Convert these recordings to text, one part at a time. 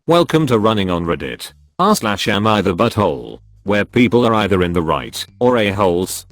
Welcome to Running on Reddit. r/AmITheButthole, where people are either in the right or a-holes.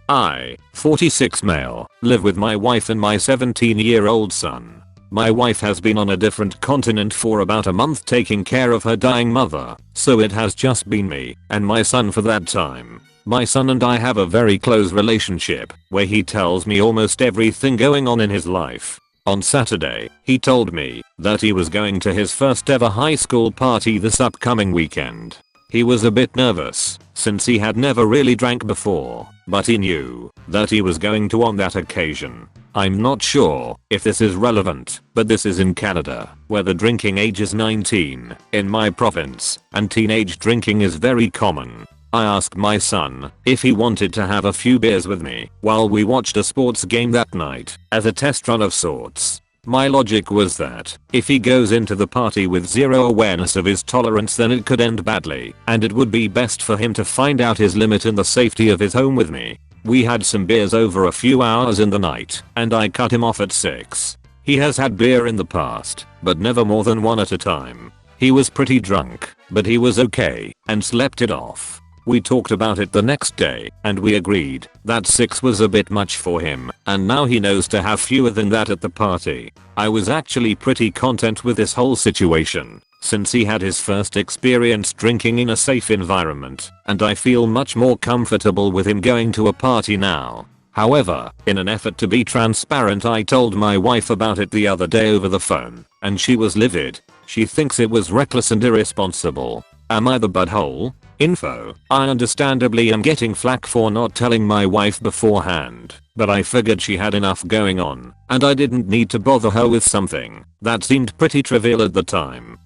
I, 46 male, live with my wife and my 17-year-old son. My wife has been on a different continent for about a month taking care of her dying mother, so it has just been me and my son for that time. My son and I have a very close relationship where he tells me almost everything going on in his life. On Saturday, he told me that he was going to his first ever high school party this upcoming weekend. He was a bit nervous since he had never really drank before, but he knew that he was going to on that occasion. I'm not sure if this is relevant, but this is in Canada, where the drinking age is 19 in my province, and teenage drinking is very common. I asked my son if he wanted to have a few beers with me while we watched a sports game that night, as a test run of sorts. My logic was that if he goes into the party with zero awareness of his tolerance, then it could end badly, and it would be best for him to find out his limit in the safety of his home with me. We had some beers over a few hours in the night, and I cut him off at 6. He has had beer in the past, but never more than one at a time. He was pretty drunk, but he was okay, and slept it off. We talked about it the next day, and we agreed that 6 was a bit much for him, and now he knows to have fewer than that at the party. I was actually pretty content with this whole situation, since he had his first experience drinking in a safe environment, and I feel much more comfortable with him going to a party now. However, in an effort to be transparent, I told my wife about it the other day over the phone, and she was livid. She thinks it was reckless and irresponsible. Am I the butthole? Info: I understandably am getting flack for not telling my wife beforehand, but I figured she had enough going on, and I didn't need to bother her with something that seemed pretty trivial at the time.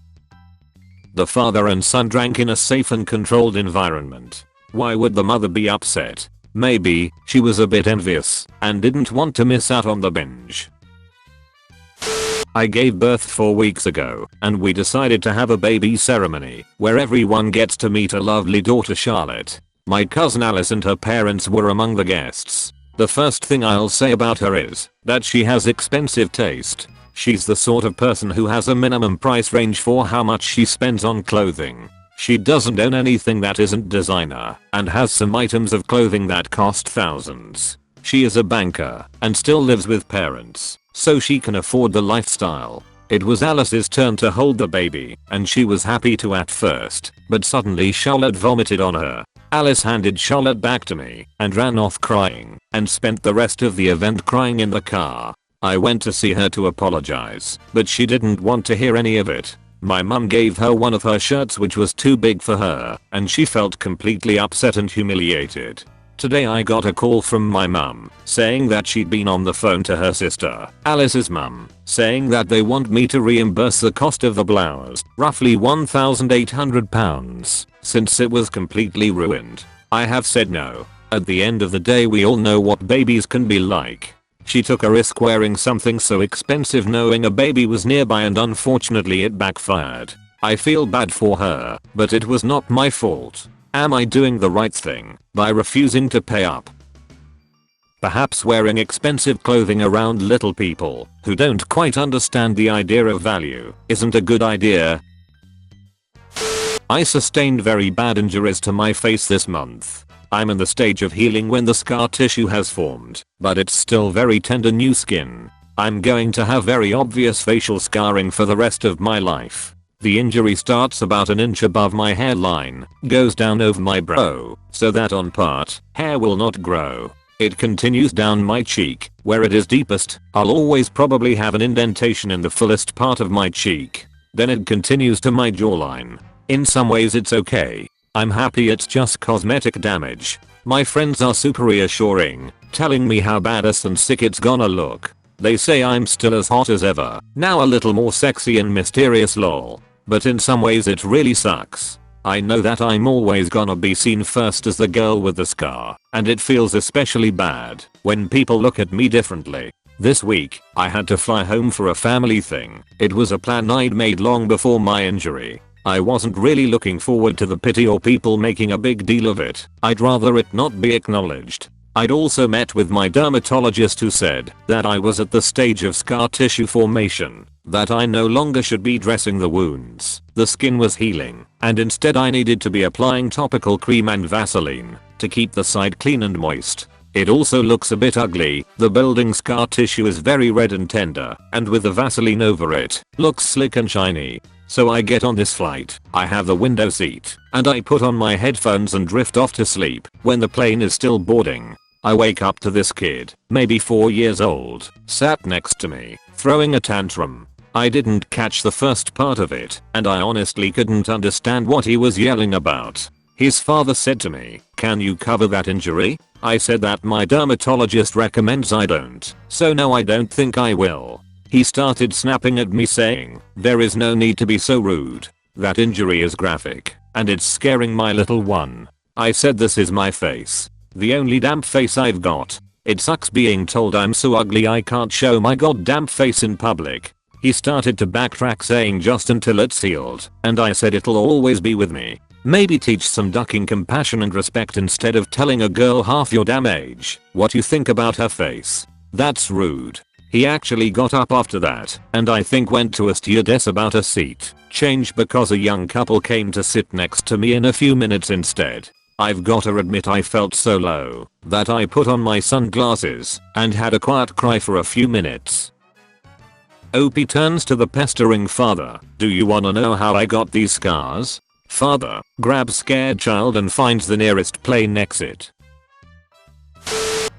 The father and son drank in a safe and controlled environment. Why would the mother be upset? Maybe she was a bit envious and didn't want to miss out on the binge. I gave birth 4 weeks ago, and we decided to have a baby ceremony where everyone gets to meet a lovely daughter, Charlotte. My cousin Alice and her parents were among the guests. The first thing I'll say about her is that she has expensive taste. She's the sort of person who has a minimum price range for how much she spends on clothing. She doesn't own anything that isn't designer, and has some items of clothing that cost thousands. She is a banker and still lives with parents, so she can afford the lifestyle. It was Alice's turn to hold the baby, and she was happy to at first, but suddenly Charlotte vomited on her. Alice handed Charlotte back to me and ran off crying, and spent the rest of the event crying in the car. I went to see her to apologize, but she didn't want to hear any of it. My mum gave her one of her shirts which was too big for her, and she felt completely upset and humiliated. Today I got a call from my mum saying that she'd been on the phone to her sister, Alice's mum, saying that they want me to reimburse the cost of the blouse, roughly £1,800, since it was completely ruined. I have said no. At the end of the day, we all know what babies can be like. She took a risk wearing something so expensive knowing a baby was nearby, and unfortunately it backfired. I feel bad for her, but it was not my fault. Am I doing the right thing by refusing to pay up? Perhaps wearing expensive clothing around little people who don't quite understand the idea of value isn't a good idea. I sustained very bad injuries to my face this month. I'm in the stage of healing when the scar tissue has formed, but it's still very tender new skin. I'm going to have very obvious facial scarring for the rest of my life. The injury starts about an inch above my hairline, goes down over my brow, so that on part, hair will not grow. It continues down my cheek, where it is deepest. I'll always probably have an indentation in the fullest part of my cheek. Then it continues to my jawline. In some ways it's okay. I'm happy it's just cosmetic damage. My friends are super reassuring, telling me how badass and sick it's gonna look. They say I'm still as hot as ever, now a little more sexy and mysterious lol. But in some ways it really sucks. I know that I'm always gonna be seen first as the girl with the scar, and it feels especially bad when people look at me differently. This week, I had to fly home for a family thing. It was a plan I'd made long before my injury. I wasn't really looking forward to the pity or people making a big deal of it. I'd rather it not be acknowledged. I'd also met with my dermatologist who said that I was at the stage of scar tissue formation, that I no longer should be dressing the wounds, the skin was healing, and instead I needed to be applying topical cream and Vaseline to keep the side clean and moist. It also looks a bit ugly, the building scar tissue is very red and tender, and with the Vaseline over it, looks slick and shiny. So I get on this flight, I have the window seat, and I put on my headphones and drift off to sleep when the plane is still boarding. I wake up to this kid, maybe 4 years old, sat next to me, throwing a tantrum. I didn't catch the first part of it, and I honestly couldn't understand what he was yelling about. His father said to me, "Can you cover that injury?" I said that my dermatologist recommends I don't, so no, I don't think I will. He started snapping at me saying, "There is no need to be so rude. That injury is graphic, and it's scaring my little one." I said this is my face. The only damn face I've got. It sucks being told I'm so ugly I can't show my goddamn face in public. He started to backtrack saying just until it's healed, and I said it'll always be with me. Maybe teach some ducking compassion and respect instead of telling a girl half your damn age what you think about her face. That's rude. He actually got up after that, and I think went to a stewardess about a seat change because a young couple came to sit next to me in a few minutes instead. I've gotta admit I felt so low that I put on my sunglasses and had a quiet cry for a few minutes. OP turns to the pestering father, "Do you wanna know how I got these scars?" Father grabs scared child and finds the nearest plane exit.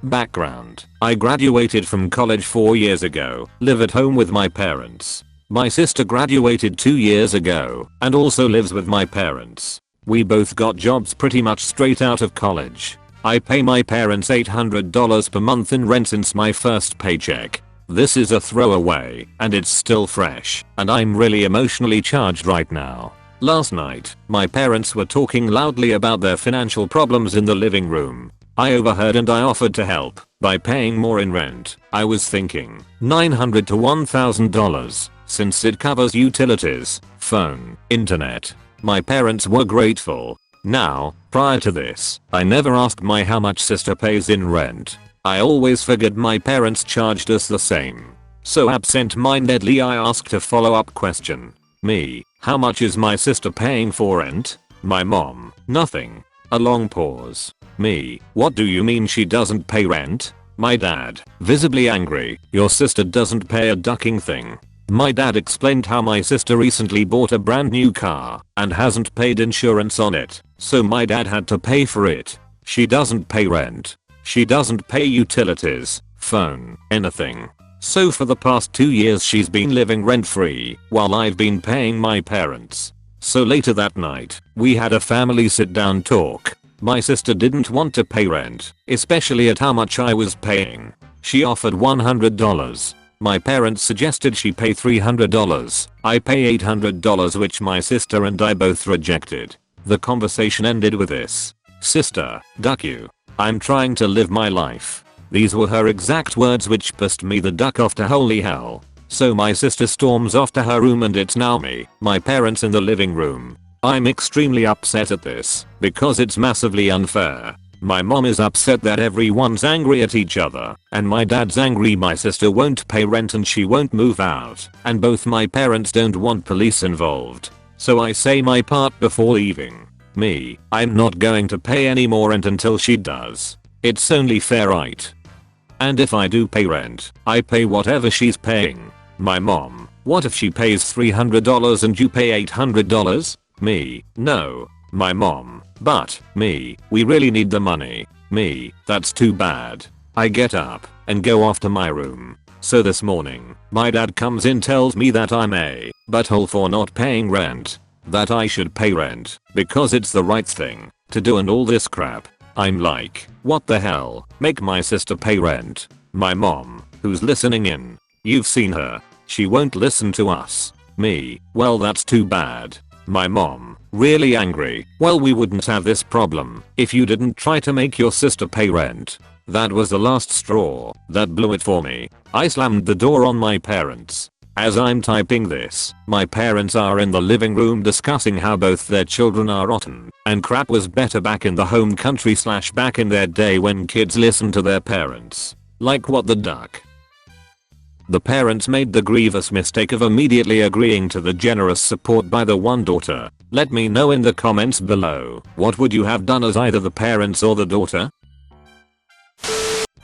Background: I graduated from college 4 years ago, live at home with my parents. My sister graduated 2 years ago and also lives with my parents. We both got jobs pretty much straight out of college. I pay my parents $800 per month in rent since my first paycheck. This is a throwaway, and it's still fresh, and I'm really emotionally charged right now. Last night, my parents were talking loudly about their financial problems in the living room. I overheard and I offered to help by paying more in rent. I was thinking $900 to $1,000 since it covers utilities, phone, internet. My parents were grateful. Now, prior to this, I never asked my how much sister pays in rent. I always figured my parents charged us the same. So absent-mindedly I asked a follow-up question. Me, how much is my sister paying for rent? My mom, nothing. A long pause. Me, what do you mean she doesn't pay rent? My dad, visibly angry, your sister doesn't pay a ducking thing. My dad explained how my sister recently bought a brand new car and hasn't paid insurance on it, so my dad had to pay for it. She doesn't pay rent. She doesn't pay utilities, phone, anything. So for the past 2 years she's been living rent-free while I've been paying my parents. So later that night, we had a family sit-down talk. My sister didn't want to pay rent, especially at how much I was paying. She offered $100. My parents suggested she pay $300. I pay $800, which my sister and I both rejected. The conversation ended with this: "Sister, duck you. I'm trying to live my life." These were her exact words, which pissed me the duck off to holy hell. So my sister storms off to her room and it's now me, my parents in the living room. I'm extremely upset at this because it's massively unfair. My mom is upset that everyone's angry at each other, and my dad's angry my sister won't pay rent and she won't move out, and both my parents don't want police involved. So I say my part before leaving. Me, I'm not going to pay any more rent until she does. It's only fair, right? And if I do pay rent, I pay whatever she's paying. My mom, what if she pays $300 and you pay $800? Me, no. My mom, but, me, we really need the money. Me, that's too bad. I get up and go off to my room. So this morning, my dad comes in, tells me that I'm a butthole for not paying rent. That I should pay rent because it's the right thing to do and all this crap. I'm like, what the hell? Make my sister pay rent. My mom, who's listening in. You've seen her. She won't listen to us. Me, well that's too bad. My mom, really angry. Well, we wouldn't have this problem if you didn't try to make your sister pay rent. That was the last straw that blew it for me. I slammed the door on my parents. As I'm typing this, my parents are in the living room discussing how both their children are rotten, and crap was better back in the home country / back in their day when kids listened to their parents. Like what the duck? The parents made the grievous mistake of immediately agreeing to the generous support by the one daughter. Let me know in the comments below, what would you have done as either the parents or the daughter?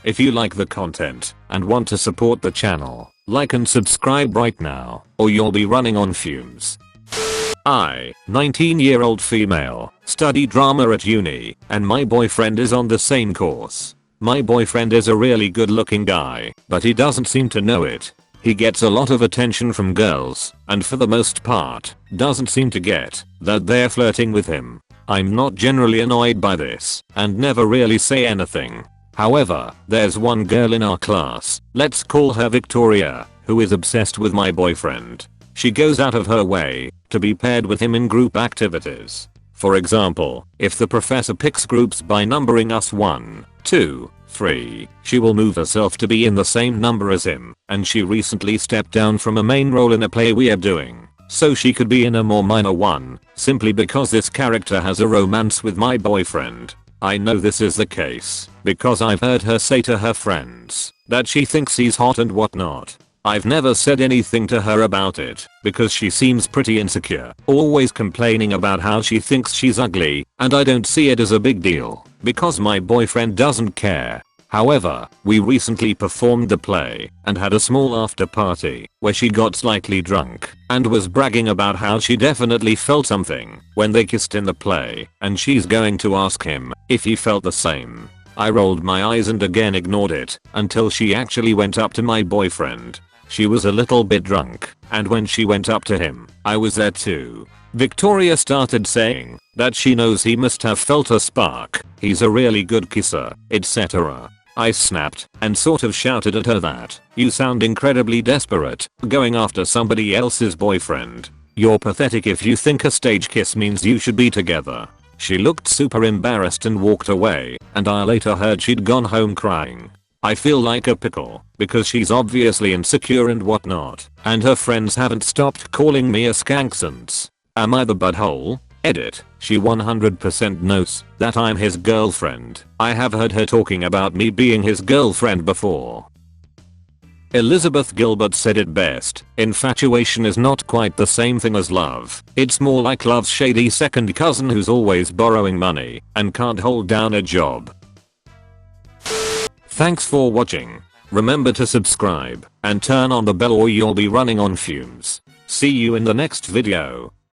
If you like the content and want to support the channel, like and subscribe right now, or you'll be running on fumes. I, 19-year-old female, study drama at uni, and my boyfriend is on the same course. My boyfriend is a really good looking guy, but he doesn't seem to know it. He gets a lot of attention from girls, and for the most part, doesn't seem to get that they're flirting with him. I'm not generally annoyed by this, and never really say anything. However, there's one girl in our class, let's call her Victoria, who is obsessed with my boyfriend. She goes out of her way to be paired with him in group activities. For example, if the professor picks groups by numbering us 1, 2, 3, she will move herself to be in the same number as him, and she recently stepped down from a main role in a play we are doing, so she could be in a more minor one, simply because this character has a romance with my boyfriend. I know this is the case because I've heard her say to her friends that she thinks he's hot and whatnot. I've never said anything to her about it because she seems pretty insecure, always complaining about how she thinks she's ugly, and I don't see it as a big deal because my boyfriend doesn't care. However, we recently performed the play and had a small after party where she got slightly drunk and was bragging about how she definitely felt something when they kissed in the play, and she's going to ask him if he felt the same. I rolled my eyes and again ignored it until she actually went up to my boyfriend. She was a little bit drunk, and when she went up to him, I was there too. Victoria started saying that she knows he must have felt a spark, he's a really good kisser, etc. I snapped and sort of shouted at her that, you sound incredibly desperate, going after somebody else's boyfriend. You're pathetic if you think a stage kiss means you should be together. She looked super embarrassed and walked away, and I later heard she'd gone home crying. I feel like a pickle because she's obviously insecure and whatnot, and her friends haven't stopped calling me a skank since. Am I the butthole? Edit. She 100% knows that I'm his girlfriend. I have heard her talking about me being his girlfriend before. Elizabeth Gilbert said it best, infatuation is not quite the same thing as love. It's more like love's shady second cousin who's always borrowing money and can't hold down a job. Thanks for watching. Remember to subscribe and turn on the bell or you'll be running on fumes. See you in the next video.